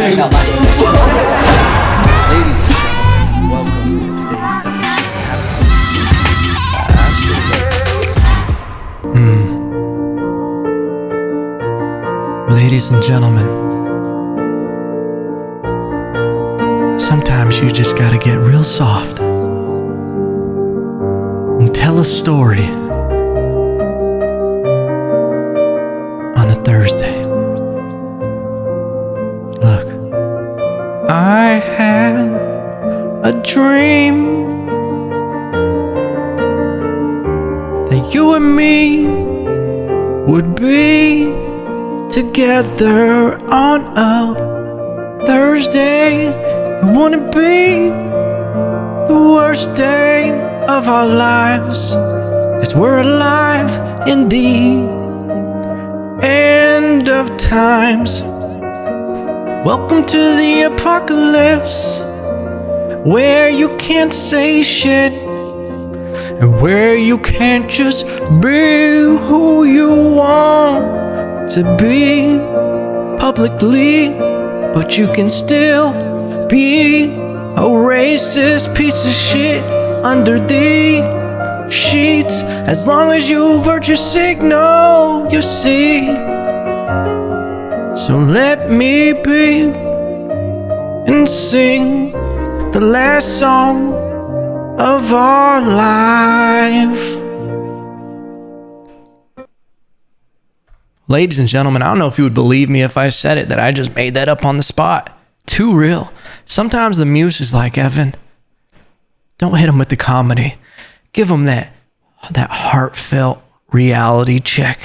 saying out loud. Ladies and gentlemen, welcome to today's episode. Ladies and gentlemen, sometimes you just gotta get real soft and tell a story on a Thursday. Look, I had a dream that you and me would be together on a Thursday. It wouldn't be the worst day of our lives, 'cause we're alive in the end of times. Welcome to the apocalypse, where you can't say shit and where you can't just be who you want to be publicly, but you can still be a racist piece of shit under the sheets, as long as you virtue signal, you see. So let me be and sing the last song of our life. Ladies and gentlemen, I don't know if you would believe me if I said it, that I just made that up on the spot. Too real. Sometimes the muse is like, Evan, don't hit him with the comedy. Give him that heartfelt reality check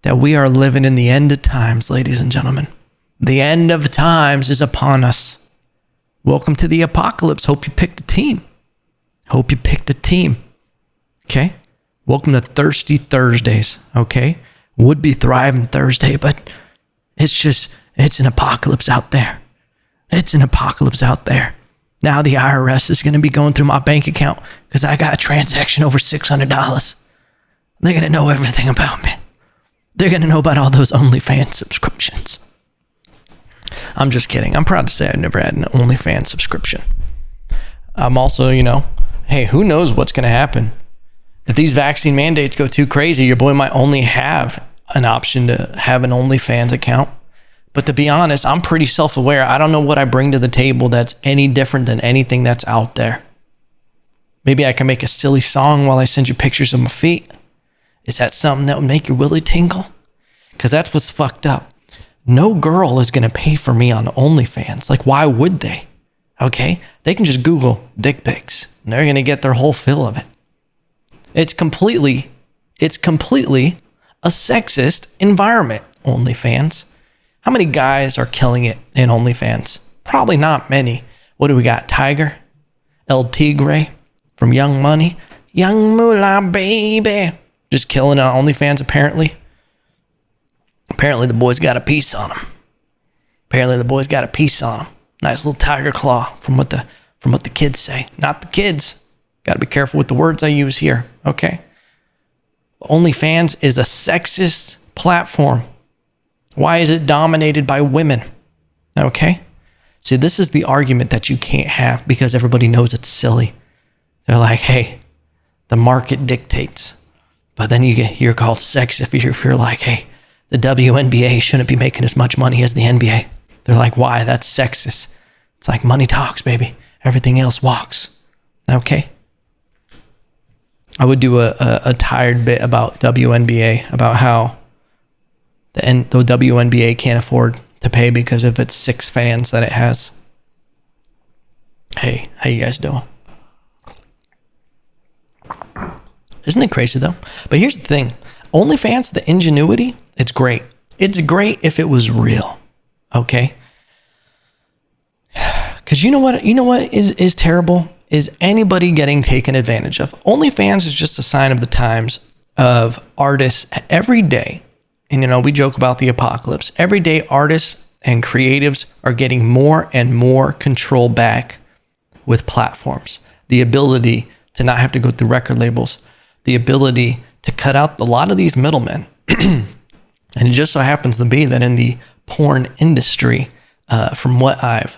that we are living in the end of times, ladies and gentlemen. The end of times is upon us. Welcome to the apocalypse. Hope you picked a team. Okay? Welcome to Thirsty Thursdays, okay? Would be thriving Thursday, but it's an apocalypse out there. Now the IRS is going to be going through my bank account because I got a transaction over $600. They're going to know everything about me. They're going to know about all those OnlyFans subscriptions. I'm just kidding. I'm proud to say I've never had an OnlyFans subscription. I'm also, hey, who knows what's going to happen? If these vaccine mandates go too crazy, your boy might only have an option to have an OnlyFans account. But to be honest, I'm pretty self-aware. I don't know what I bring to the table that's any different than anything that's out there. Maybe I can make a silly song while I send you pictures of my feet. Is that something that would make your willy tingle? Because that's what's fucked up. No girl is going to pay for me on OnlyFans. Like, why would they? Okay? They can just Google dick pics, and they're going to get their whole fill of it. It's completely a sexist environment, OnlyFans. How many guys are killing it in OnlyFans? Probably not many. What do we got? Tiger? El Tigre from Young Money? Young Moolah, baby. Just killing it on OnlyFans, apparently. Apparently the boy's got a piece on him. Nice little tiger claw from what the kids say. Not the kids. Got to be careful with the words I use here, okay? OnlyFans is a sexist platform. Why is it dominated by women? Okay? See, this is the argument that you can't have because everybody knows it's silly. They're like, hey, the market dictates. But then you're called sex if you're like, hey, the WNBA shouldn't be making as much money as the NBA. They're like, why? That's sexist. It's like money talks, baby. Everything else walks. Okay? I would do a tired bit about WNBA, about how the WNBA can't afford to pay because of its 6 fans that it has. Hey, how you guys doing? Isn't it crazy though? But here's the thing. OnlyFans, the ingenuity, it's great. It's great if it was real. Okay? Because you know what is terrible? Is anybody getting taken advantage of. OnlyFans is just a sign of the times of artists every day. And we joke about the apocalypse. Every day artists and creatives are getting more and more control back with platforms. The ability to not have to go through record labels. The ability to cut out a lot of these middlemen. And it just so happens to be that in the porn industry, from what I've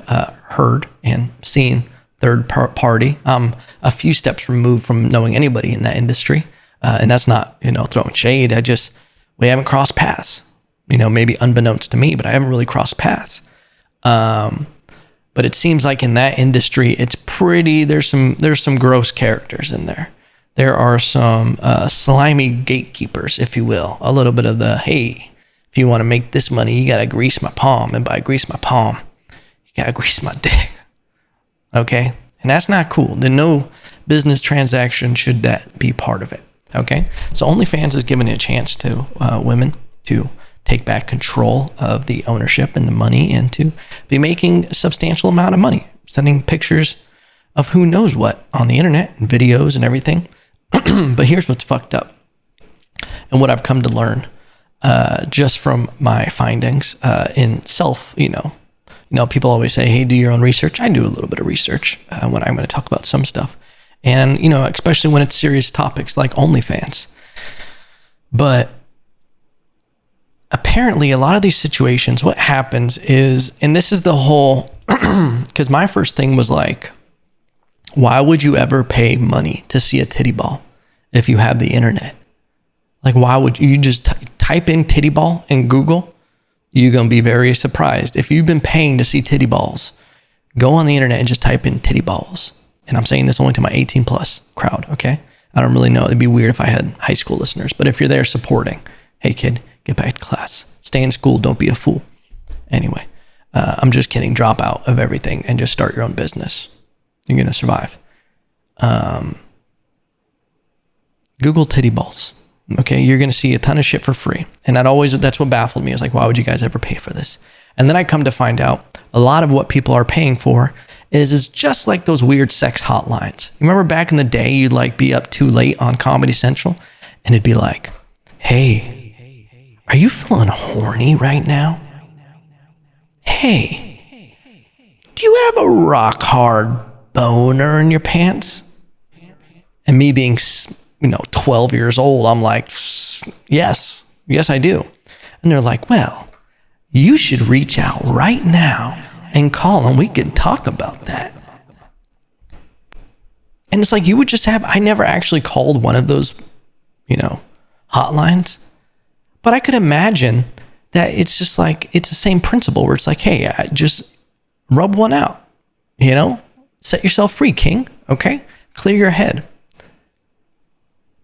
heard and seen, third party, I'm a few steps removed from knowing anybody in that industry. And that's not, throwing shade. We haven't crossed paths, maybe unbeknownst to me, but I haven't really crossed paths. But it seems like in that industry, it's there's some gross characters in there. There are some slimy gatekeepers, if you will. A little bit of the, hey, if you want to make this money, you got to grease my palm. And by grease my palm, you got to grease my dick. Okay? And that's not cool. Then no business transaction should that be part of it. Okay? So OnlyFans is giving a chance to women to take back control of the ownership and the money and to be making a substantial amount of money, sending pictures of who knows what on the internet and videos and everything. But here's what's fucked up and what I've come to learn just from my findings in self, people always say, hey, do your own research. I do a little bit of research when I'm going to talk about some stuff. And, especially when it's serious topics like OnlyFans. But apparently a lot of these situations, what happens is, and this is the whole, because my first thing was like, why would you ever pay money to see a titty ball if you have the internet? Like, why would you just type in titty ball in Google? You're going to be very surprised. If you've been paying to see titty balls, go on the internet and just type in titty balls. And I'm saying this only to my 18 plus crowd, okay? I don't really know. It'd be weird if I had high school listeners, but if you're there supporting, hey kid, get back to class. Stay in school. Don't be a fool. Anyway, I'm just kidding. Drop out of everything and just start your own business. You're going to survive. Google titty balls. Okay. You're going to see a ton of shit for free. And that's what baffled me. I was like, why would you guys ever pay for this? And then I come to find out a lot of what people are paying for is just like those weird sex hotlines. You remember back in the day, you'd like be up too late on Comedy Central and it'd be like, hey, are you feeling horny right now? Hey, do you have a rock hard boner in your pants? And me being, 12 years old, I'm like, yes, I do. And they're like, well, you should reach out right now and call and we can talk about that. And it's like, you would just I never actually called one of those, hotlines, but I could imagine that it's just like, it's the same principle where it's like, hey, just rub one out, set yourself free, king. Okay. Clear your head.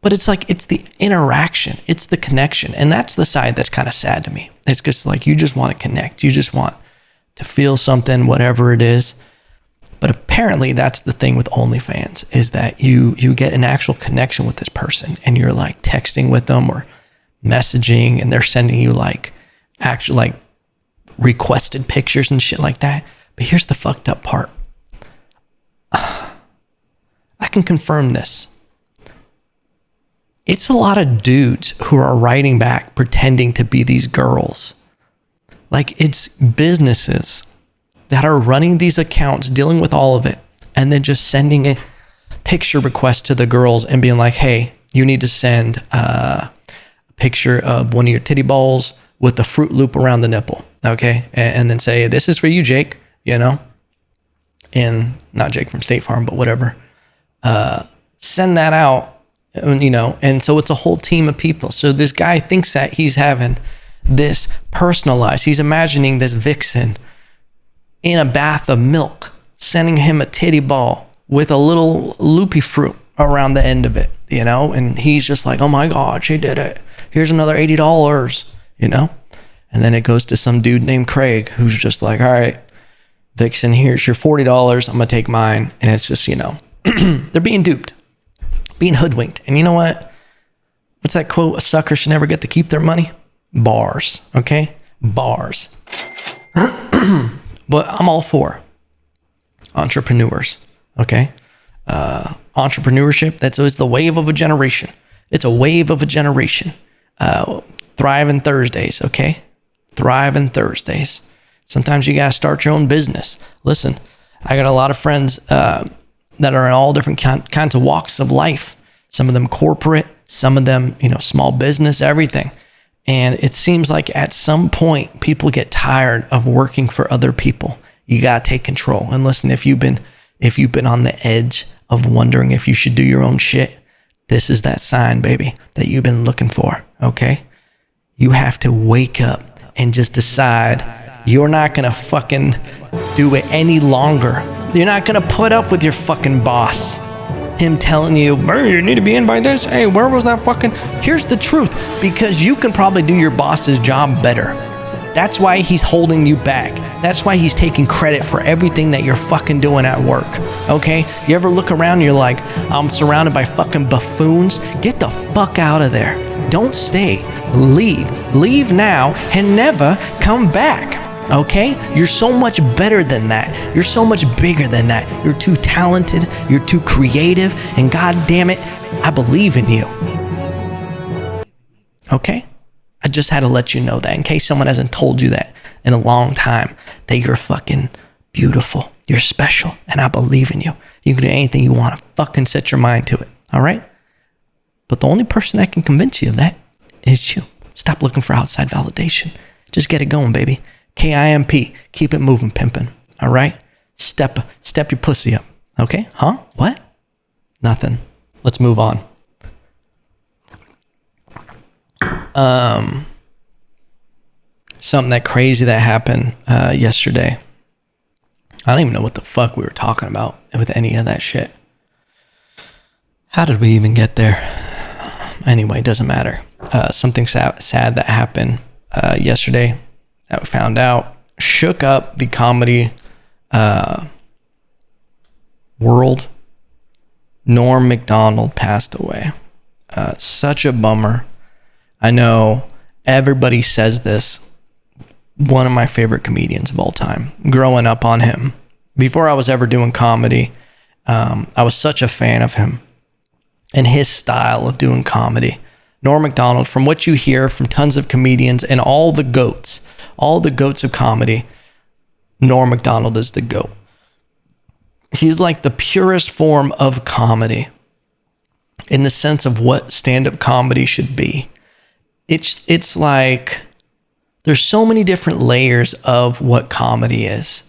But it's like, it's the interaction, it's the connection. And that's the side that's kind of sad to me. It's just like, you just want to connect. You just want to feel something, whatever it is. But apparently that's the thing with OnlyFans is that you get an actual connection with this person and you're like texting with them or messaging and they're sending you like actual like requested pictures and shit like that. But here's the fucked up part. I can confirm this. It's a lot of dudes who are writing back pretending to be these girls. Like it's businesses that are running these accounts, dealing with all of it, and then just sending a picture request to the girls and being like, hey, you need to send a picture of one of your titty balls with the Fruit Loop around the nipple, okay? And then say, this is for you, Jake, and not Jake from State Farm, but whatever. Send that out, and so it's a whole team of people. So this guy thinks that he's having this personalized, he's imagining this vixen in a bath of milk, sending him a titty ball with a little loopy fruit around the end of it, and he's just like, oh my God, she did it. Here's another $80, and then it goes to some dude named Craig who's just like, all right, vixen, here's your $40. I'm going to take mine. And it's just, they're being duped, being hoodwinked. And you know what? What's that quote? A sucker should never get to keep their money. Bars. Okay. Bars. But I'm all for entrepreneurs. Okay. Entrepreneurship. That's always the wave of a generation. It's a wave of a generation. Thriving Thursdays. Okay. Thriving Thursdays. Sometimes you got to start your own business. Listen, I got a lot of friends that are in all different kinds of walks of life. Some of them corporate, some of them, small business, everything. And it seems like at some point people get tired of working for other people. You got to take control. And listen, if you've been on the edge of wondering if you should do your own shit, this is that sign, baby, that you've been looking for, okay? You have to wake up and just decide you're not going to fucking do it any longer. You're not going to put up with your fucking boss. Him telling you, hey, you need to be in by this. Hey, where was that fucking... Here's the truth. Because you can probably do your boss's job better. That's why he's holding you back. That's why he's taking credit for everything that you're fucking doing at work. Okay? You ever look around and you're like, I'm surrounded by fucking buffoons? Get the fuck out of there. Don't stay. Leave. Leave now and never come back. Okay? You're so much better than that. You're so much bigger than that. You're too talented. You're too creative. And God damn it, I believe in you. Okay? I just had to let you know that in case someone hasn't told you that in a long time, that you're fucking beautiful. You're special. And I believe in you. You can do anything you want to fucking set your mind to it. All right? But the only person that can convince you of that is you. Stop looking for outside validation. Just get it going, baby. KIMP. Keep it moving, pimping. All right? Step your pussy up. Okay? Huh? What? Nothing. Let's move on. Something that crazy that happened yesterday. I don't even know what the fuck we were talking about with any of that shit. How did we even get there? Anyway, it doesn't matter. Something sad that happened yesterday that we found out shook up the comedy world. Norm Macdonald passed away. Such a bummer. I know everybody says this. One of my favorite comedians of all time. Growing up on him. Before I was ever doing comedy, I was such a fan of him and his style of doing comedy. Norm Macdonald, from what you hear from tons of comedians and all the goats of comedy, Norm Macdonald is the GOAT. He's like the purest form of comedy in the sense of what stand-up comedy should be. It's like there's so many different layers of what comedy is.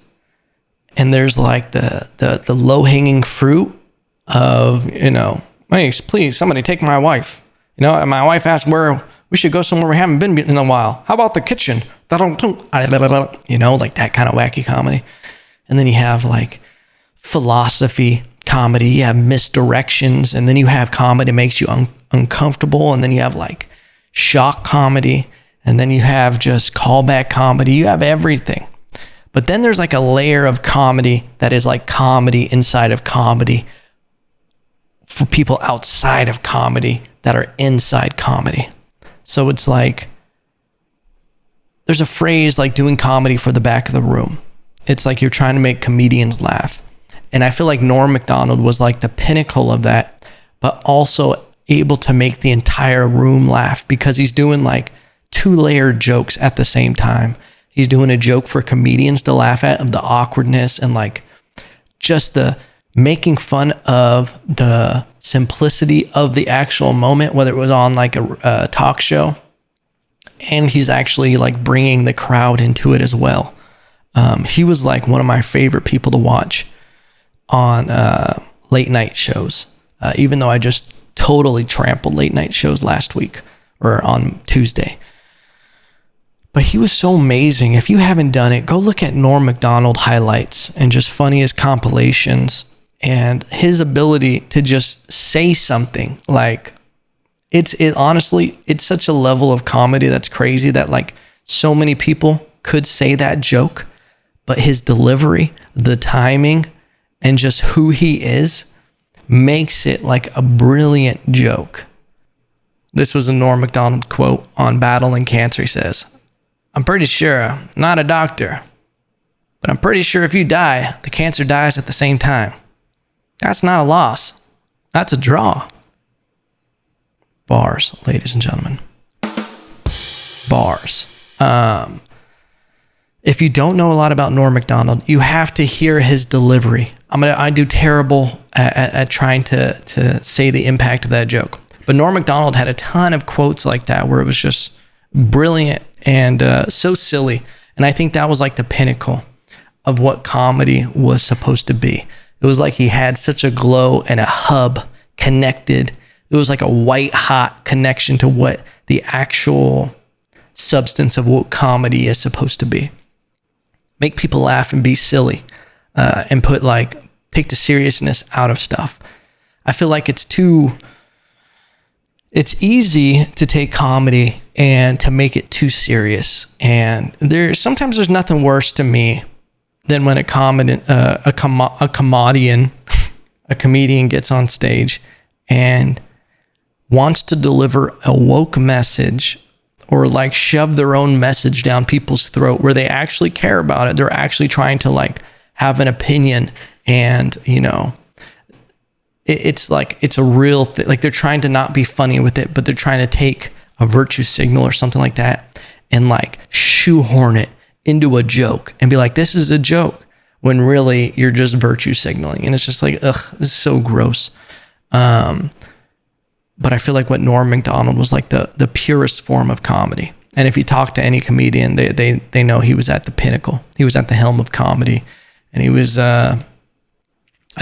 And there's like the low-hanging fruit of, hey, please, somebody take my wife. And my wife asked where we should go somewhere we haven't been in a while. How about the kitchen? Like that kind of wacky comedy. And then you have like philosophy comedy. You have misdirections. And then you have comedy that makes you uncomfortable. And then you have like shock comedy. And then you have just callback comedy. You have everything. But then there's like a layer of comedy that is like comedy inside of comedy for people outside of comedy that are inside comedy. So it's like, there's a phrase like doing comedy for the back of the room. It's like you're trying to make comedians laugh. And I feel like Norm Macdonald was like the pinnacle of that, but also able to make the entire room laugh because he's doing like 2-layered jokes at the same time. He's doing a joke for comedians to laugh at of the awkwardness and like just the making fun of the simplicity of the actual moment, whether it was on like a talk show. And he's actually like bringing the crowd into it as well. He was like one of my favorite people to watch on late night shows, even though I just totally trampled late night shows last week or on Tuesday. But he was so amazing. If you haven't done it, go look at Norm Macdonald highlights and just funniest compilations and his ability to just say something like honestly, it's such a level of comedy that's crazy that like so many people could say that joke, but his delivery, the timing, and just who he is makes it like a brilliant joke. This was a Norm Macdonald quote on Battling Cancer. He says, I'm pretty sure, not a doctor, but I'm pretty sure if you die, the cancer dies at the same time. That's not a loss. That's a draw. Bars, ladies and gentlemen. Bars. If you don't know a lot about Norm Macdonald, you have to hear his delivery. I do terrible at trying to say the impact of that joke. But Norm Macdonald had a ton of quotes like that where it was just brilliant and so silly. And I think that was like the pinnacle of what comedy was supposed to be. It was like he had such a glow and a hub connected. It was like a white hot connection to what the actual substance of what comedy is supposed to be. Make people laugh and be silly, and take the seriousness out of stuff. I feel like it's easy to take comedy and to make it too serious. And sometimes there's nothing worse to me than when a comedian gets on stage and wants to deliver a woke message or like shove their own message down people's throat where they actually care about it. They're actually trying to like have an opinion, and it's a real thing. Like they're trying to not be funny with it, but they're trying to take a virtue signal or something like that and like shoehorn it into a joke and be like, this is a joke, when really you're just virtue signaling. And it's just like, ugh, this is so gross. But I feel like what Norm Macdonald was like the purest form of comedy. And if you talk to any comedian, they know he was at the pinnacle. He was at the helm of comedy. And he was, I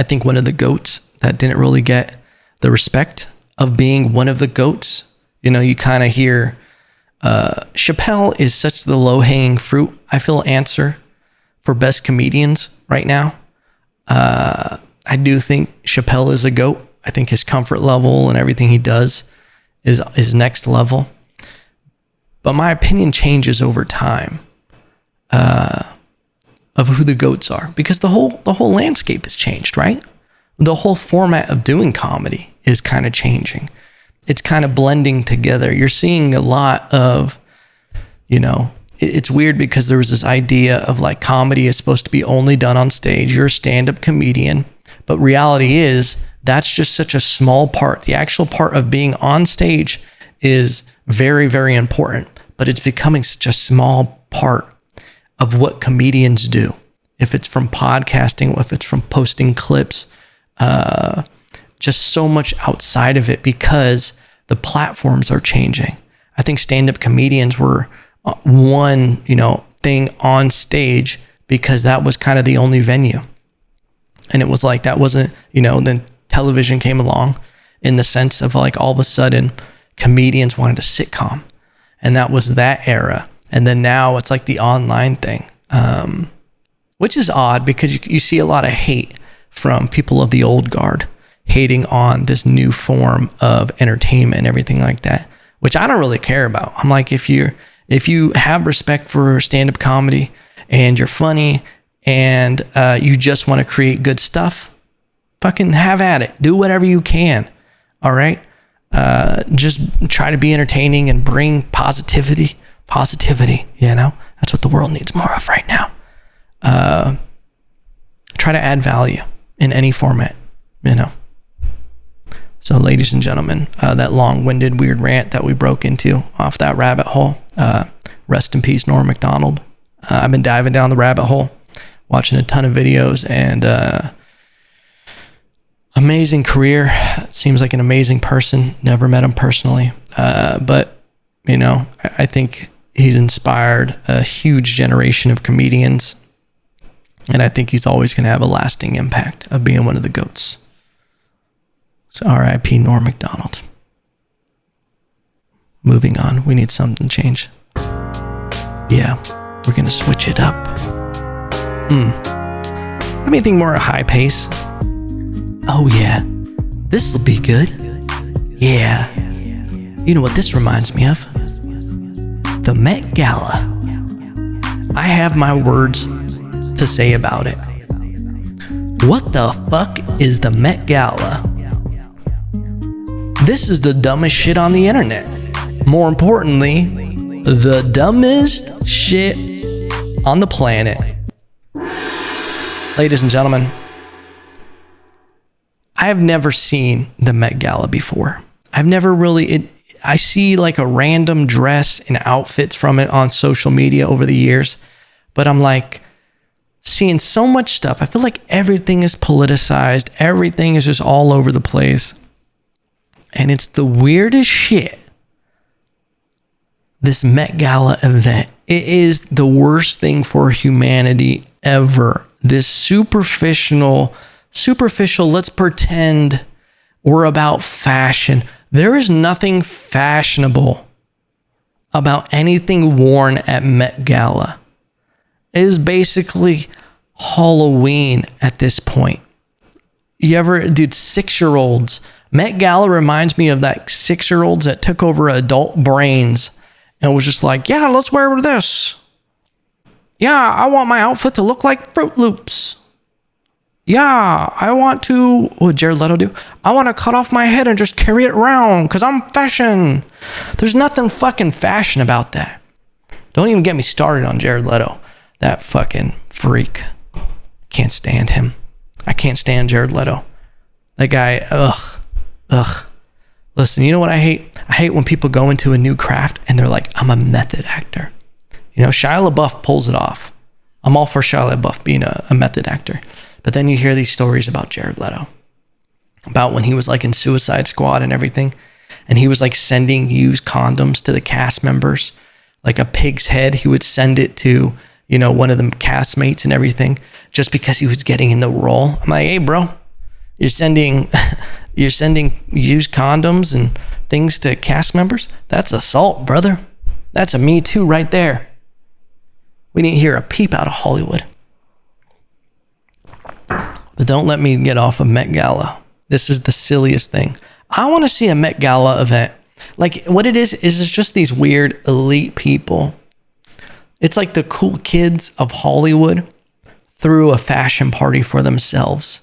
think, one of the GOATs that didn't really get the respect of being one of the GOATs. You kind of hear, Chappelle is such the low-hanging fruit, I feel, answer for best comedians right now. I do think Chappelle is a GOAT. I think his comfort level and everything he does is next level. But my opinion changes over time of who the GOATs are, because the whole landscape has changed, right? The whole format of doing comedy is kind of changing. It's kind of blending together. You're seeing a lot of, it's weird because there was this idea of like comedy is supposed to be only done on stage. You're a stand-up comedian, but reality is that's just such a small part. The actual part of being on stage is very, very important, but it's becoming such a small part of what comedians do. If it's from podcasting, if it's from posting clips, just so much outside of it because the platforms are changing. I think stand-up comedians were one, thing on stage because that was kind of the only venue. And it was like, that wasn't, then television came along in the sense of like all of a sudden comedians wanted a sitcom, and that was that era. And then now it's like the online thing, which is odd because you see a lot of hate from people of the old guard hating on this new form of entertainment and everything like that, which I don't really care about. I'm like, if you have respect for stand-up comedy and you're funny and you just want to create good stuff, fucking have at it. Do whatever you can. All right. Just try to be entertaining and bring positivity. That's what the world needs more of right now. Try to add value in any format, So ladies and gentlemen, that long-winded weird rant that we broke into off that rabbit hole, rest in peace, Norm Macdonald. I've been diving down the rabbit hole, watching a ton of videos, and amazing career. Seems like an amazing person. Never met him personally, but I think he's inspired a huge generation of comedians, and I think he's always going to have a lasting impact of being one of the GOATs. So R.I.P. Norm Macdonald. Moving on. We need something to change. Yeah, we're going to switch it up. Anything more at high pace? Oh yeah, this will be good. Yeah. You know what this reminds me of? The Met Gala. I have my words to say about it. What the fuck is the Met Gala? This is the dumbest shit on the internet. More importantly, the dumbest shit on the planet. Ladies and gentlemen, I have never seen the Met Gala before. I've never really... I see like a random dress and outfits from it on social media over the years, but I'm like seeing so much stuff. I feel like everything is politicized. Everything is just all over the place. And it's the weirdest shit. this Met Gala event. It is the worst thing for humanity ever. This superficial, let's pretend we're about fashion. There is nothing fashionable about anything worn at Met Gala. It is basically Halloween at this point. You ever, dude, 6-year-olds. Met Gala reminds me of that 6-year-olds that took over adult brains and was just like, yeah, let's wear this. Yeah, I want my outfit to look like Fruit Loops. Yeah, I want to, what would Jared Leto do? I want to cut off my head and just carry it around because I'm fashion. There's nothing fucking fashion about that. Don't even get me started on Jared Leto. That fucking freak. Can't stand him. I can't stand Jared Leto. That guy, ugh. Listen, you know what I hate? I hate when people go into a new craft and they're like, I'm a method actor. You know, Shia LaBeouf pulls it off. I'm all for Shia LaBeouf being a method actor. But then you hear these stories about Jared Leto. About when he was like in Suicide Squad and everything. And he was like sending used condoms to the cast members. Like a pig's head, he would send it to, you know, one of the castmates and everything. Just because he was getting in the role. I'm like, hey bro, you're sending used condoms and things to cast members? That's assault, brother. That's a Me Too right there. We didn't hear a peep out of Hollywood. But don't let me get off of Met Gala. This is the silliest thing. I want to see a Met Gala event. Like what it is it's just these weird elite people. It's like the cool kids of Hollywood threw a fashion party for themselves.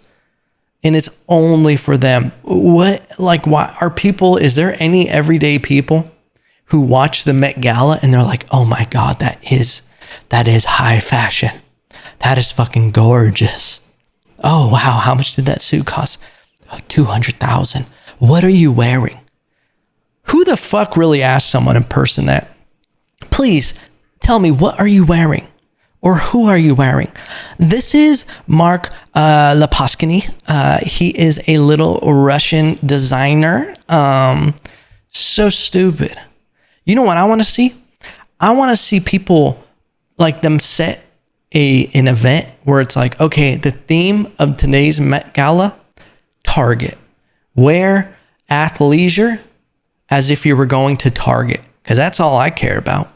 And it's only for them. Why are people, is there any everyday people who watch the Met Gala and they're like, oh my God, that is high fashion. That is fucking gorgeous. Oh wow, how much did that suit cost? Oh, $200,000. What are you wearing? Who the fuck really asked someone in person that? Please tell me, what are you wearing? Or who are you wearing? This is Mark Leposkiny. He is a little Russian designer. So stupid. You know what I want to see? I want to see people like them set an event where it's like, okay, the theme of today's Met Gala, Target. Wear athleisure as if you were going to Target. Because that's all I care about.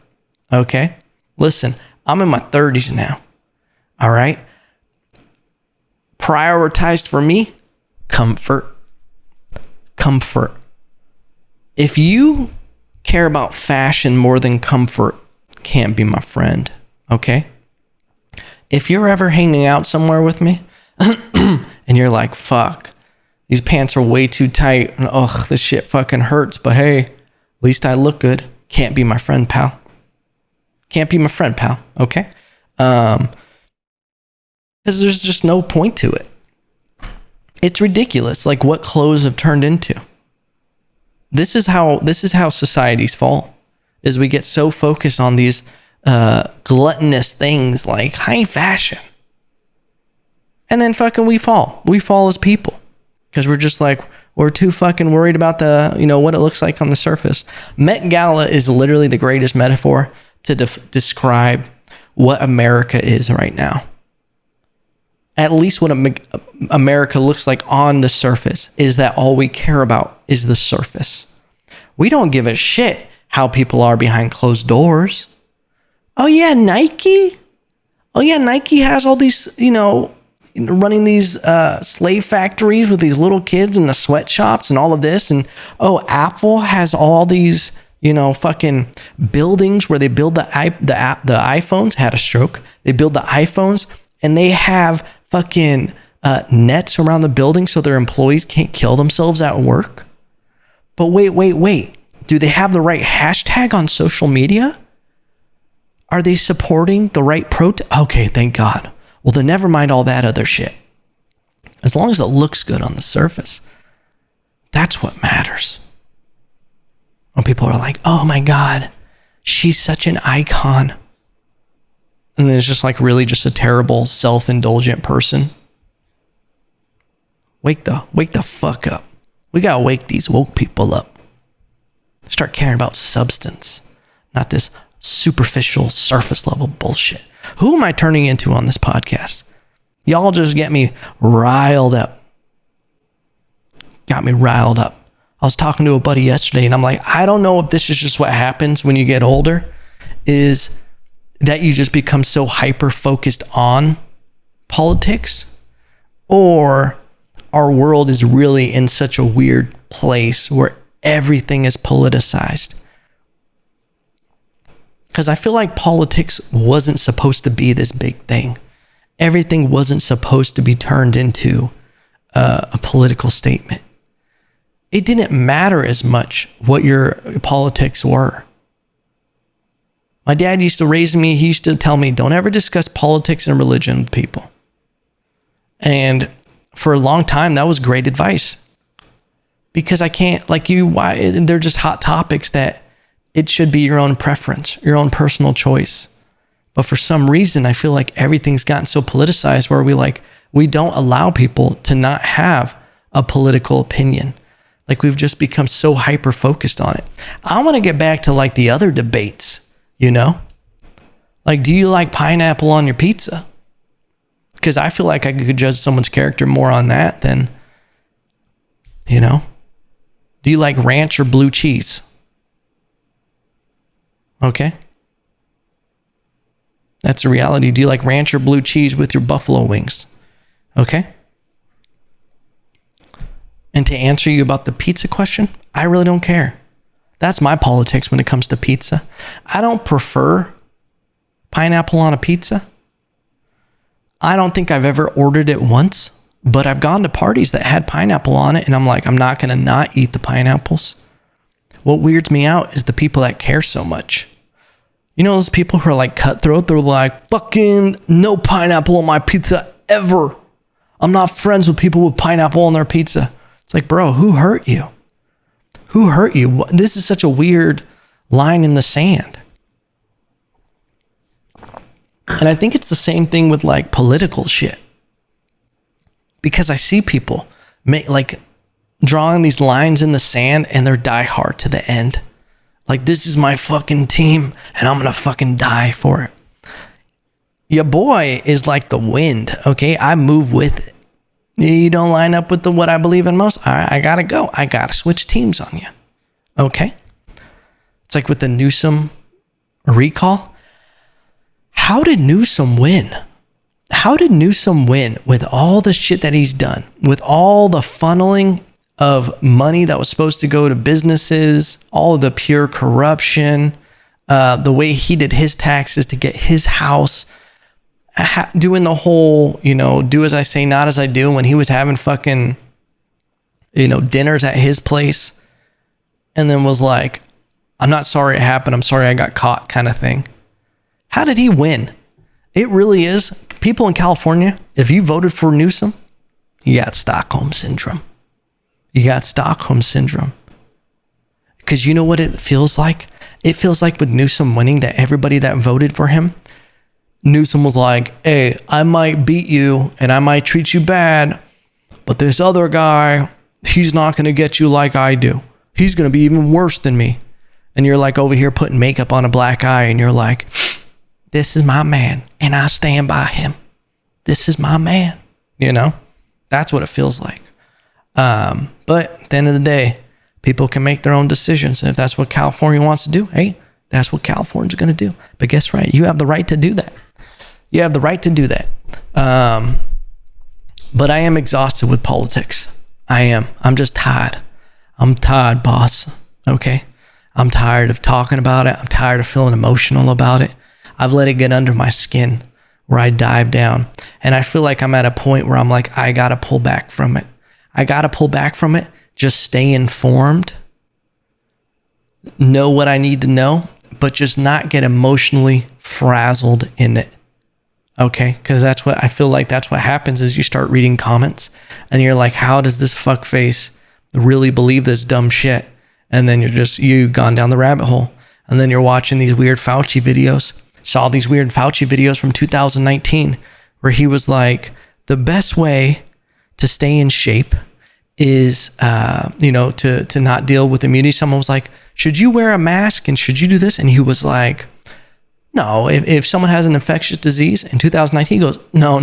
Okay? Listen, I'm in my 30s now. All right? Prioritized for me, comfort. Comfort. If you care about fashion more than comfort, can't be my friend. Okay? If you're ever hanging out somewhere with me and you're like, fuck, these pants are way too tight. And ugh, this shit fucking hurts. But hey, at least I look good. Can't be my friend, pal. Can't be my friend, pal. Okay? Because there's just no point to it. It's ridiculous. Like what clothes have turned into. This is how societies fall. Is we get so focused on these gluttonous things like high fashion. And then fucking we fall. We fall as people. Because we're just like, we're too fucking worried about what it looks like on the surface. Met Gala is literally the greatest metaphor to describe what America is right now. At least what America looks like on the surface is that all we care about is the surface. We don't give a shit how people are behind closed doors. Oh yeah, Nike? Oh yeah, Nike has all these, running these slave factories with these little kids in the sweatshops and all of this. And oh, Apple has all these, fucking buildings where they build the iPhones. Had a stroke. They build the iPhones and they have fucking nets around the building so their employees can't kill themselves at work. But wait. Do they have the right hashtag on social media? Are they supporting the right Okay, thank God. Well, then never mind all that other shit. As long as it looks good on the surface, that's what matters. When people are like, oh my God, she's such an icon. And then it's just like really just a terrible, self-indulgent person. Wake the fuck up. We gotta wake these woke people up. Start caring about substance, not this superficial, surface level bullshit. Who am I turning into on this podcast? Y'all just get me riled up. Got me riled up. I was talking to a buddy yesterday and I'm like, I don't know if this is just what happens when you get older, is that you just become so hyper focused on politics, or our world is really in such a weird place where everything is politicized. Because I feel like politics wasn't supposed to be this big thing. Everything wasn't supposed to be turned into a political statement. It didn't matter as much what your politics were. My dad used to raise me, he used to tell me, don't ever discuss politics and religion with people. And for a long time, that was great advice. Because I can't, they're just hot topics that it should be your own preference, your own personal choice. But for some reason, I feel like everything's gotten so politicized where we don't allow people to not have a political opinion. Like we've just become so hyper focused on it. I want to get back to like the other debates, you know? Like, do you like pineapple on your pizza? Because I feel like I could judge someone's character more on that than, you know? Do you like ranch or blue cheese? Okay. That's a reality. Do you like ranch or blue cheese with your buffalo wings? Okay. And to answer you about the pizza question, I really don't care. That's my politics when it comes to pizza. I don't prefer pineapple on a pizza. I don't think I've ever ordered it once, but I've gone to parties that had pineapple on it, and I'm like, I'm not going to not eat the pineapples. What weirds me out is the people that care so much. You know those people who are like cutthroat? They're like, fucking no pineapple on my pizza ever. I'm not friends with people with pineapple on their pizza. It's like, bro, who hurt you? Who hurt you? This is such a weird line in the sand. And I think it's the same thing with like political shit. Because I see people drawing these lines in the sand and they're die hard to the end. Like, this is my fucking team and I'm going to fucking die for it. Your boy is like the wind, okay? I move with it. You don't line up with what I believe in most? All right, I got to go. I got to switch teams on you. Okay? It's like with the Newsom recall. How did Newsom win? How did Newsom win with all the shit that he's done? With all the funneling of money that was supposed to go to businesses, all of the pure corruption, the way he did his taxes to get his house, doing the whole, do as I say, not as I do, when he was having fucking, dinners at his place, and then was like, I'm not sorry it happened, I'm sorry I got caught kind of thing. How did he win? It really is. People in California, if you voted for Newsom, you got Stockholm syndrome. You got Stockholm syndrome. Because you know what it feels like? It feels like with Newsom winning that everybody that voted for him, Newsom was like, hey, I might beat you and I might treat you bad, but this other guy, he's not going to get you like I do. He's going to be even worse than me. And you're like over here putting makeup on a black eye and you're like, this is my man and I stand by him. This is my man. That's what it feels like. But at the end of the day, people can make their own decisions. And if that's what California wants to do, hey, that's what California's going to do. But guess what? You have the right to do that. You have the right to do that. But I am exhausted with politics. I am. I'm just tired. I'm tired, boss. Okay? I'm tired of talking about it. I'm tired of feeling emotional about it. I've let it get under my skin where I dive down. And I feel like I'm at a point where I'm like, I got to pull back from it. I got to pull back from it. Just stay informed. Know what I need to know, but just not get emotionally frazzled in it. Okay? Because that's what I feel like that's what happens is you start reading comments and you're like, how does this fuckface really believe this dumb shit? And then you've gone down the rabbit hole. And then you're watching these weird Fauci videos. Saw these weird Fauci videos from 2019 where he was like, the best way to stay in shape is, to not deal with immunity. Someone was like, should you wear a mask and should you do this? And he was like, no, if someone has an infectious disease in 2019, he goes, no.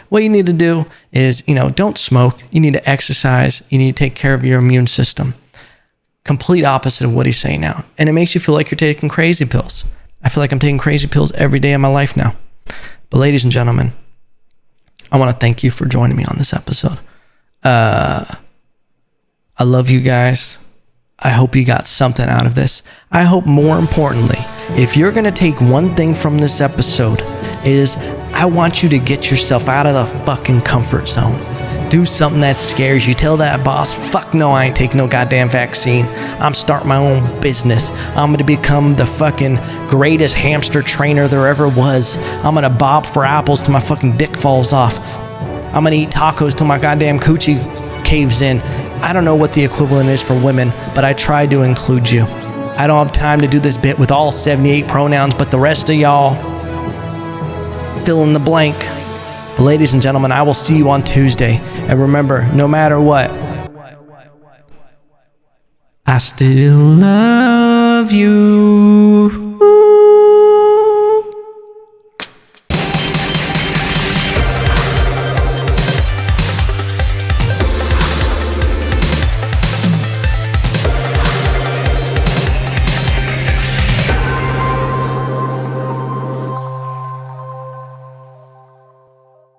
What you need to do is, don't smoke. You need to exercise. You need to take care of your immune system. Complete opposite of what he's saying now. And it makes you feel like you're taking crazy pills. I feel like I'm taking crazy pills every day of my life now. But ladies and gentlemen, I want to thank you for joining me on this episode. I love you guys. I hope you got something out of this. I hope more importantly, if you're going to take one thing from this episode, is I want you to get yourself out of the fucking comfort zone. Do something that scares you. Tell that boss, fuck no, I ain't taking no goddamn vaccine. I'm starting my own business. I'm going to become the fucking greatest hamster trainer there ever was. I'm going to bob for apples till my fucking dick falls off. I'm going to eat tacos till my goddamn coochie caves in. I don't know what the equivalent is for women, but I tried to include you. I don't have time to do this bit with all 78 pronouns, but the rest of y'all, fill in the blank. But ladies and gentlemen, I will see you on Tuesday. And remember, no matter what, I still love you.